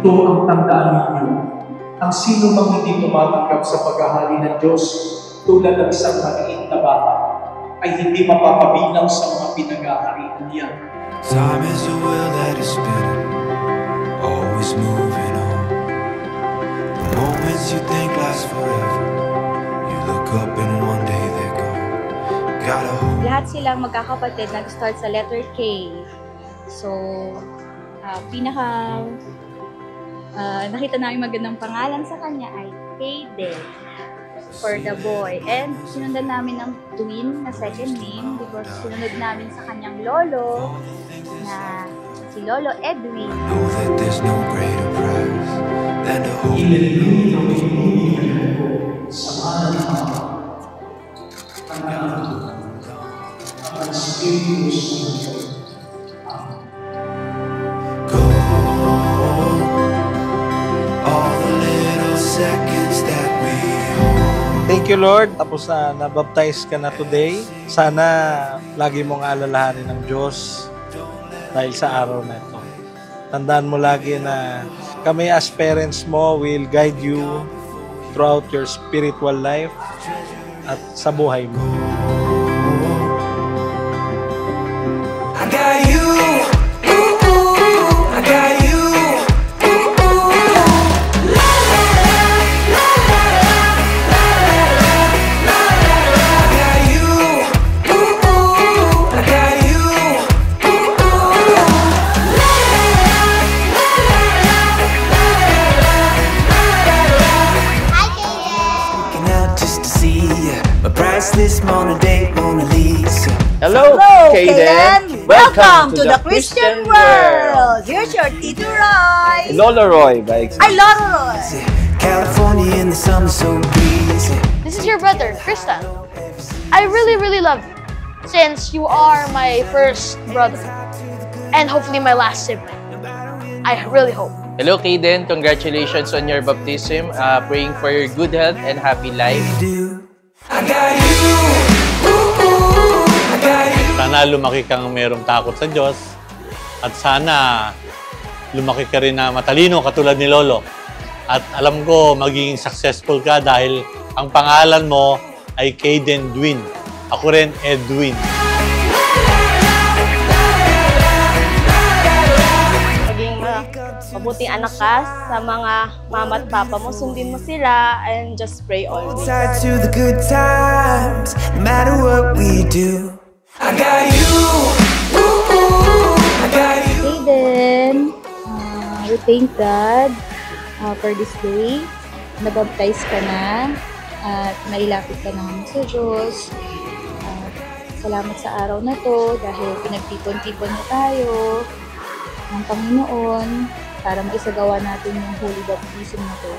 Ito ang tandaan ninyo. Ang sino mang hindi tumatanggap sa paghahari ng Diyos tulad ng isang maliit na bata ay hindi mapapabilang sa mga pinaghaharian niya. Time is a wheel that is spinning, always moving on. The moments you think last forever, you look up and one day they're gone. Gotta hold. Lahat silang magkakapatid nag-start sa letter K. So, nakita namin magandang pangalan sa kanya ay Kaden for the boy. And sinundan namin ng twin na second name because sinunod namin sa kanyang lolo na si Lolo Edwin. Know that there's no greater prize than to hold. Iniluluwi ang pinipilihan ko sa ngalan ng Ama, ang Anak, ang Espiritu Santo. Go all the little seconds that we hold. Thank you, Lord. Tapos na nabaptize ka na today. Sana lagi mong alalahanin ng Diyos dahil sa araw na ito. Tandaan mo lagi na kami as parents mo will guide you throughout your spiritual life at sa buhay mo. I got you, ooh, ooh, I got you, ooh, ooh. La la la, la la la, la la la. I got you, ooh, ooh, I got you, ooh, ooh. La la la, la la la. Hi, Kaden! Looking out just to see ya, my priceless Mona Date, Mona Lisa. Hello, Kaden! Welcome to the Christian world! Here's your Tito Roy! Lolo Roy by Ay, Lolo Roy! California in the summer so breezy. This is your brother, Tristan. I really love you, since you are my first brother, and hopefully my last sibling. I really hope. Hello, Kaden. Congratulations on your baptism. Praying for your good health and happy life. I got you. Ooh, ooh, I got you. Sana lumaki kang mayroong takot sa Diyos at sana lumaki ka rin na matalino katulad ni Lolo. At alam ko magiging successful ka dahil ang pangalan mo ay Kaden Dwin. Ako rin Edwin. Maging mabuting anak ka sa mga mama at papa mo. Sundin mo sila and just pray always. Tied to the good times, no matter what we do. I got you. Ooh, ooh, I got you. Kaden, we thank God for this day. Nabaptize ka na at nailapit ka naman sa Diyos. Salamat sa araw na to dahil pinagtipon-tipon na tayo ng Panginoon para maisagawa natin yung Holy Baptism na to.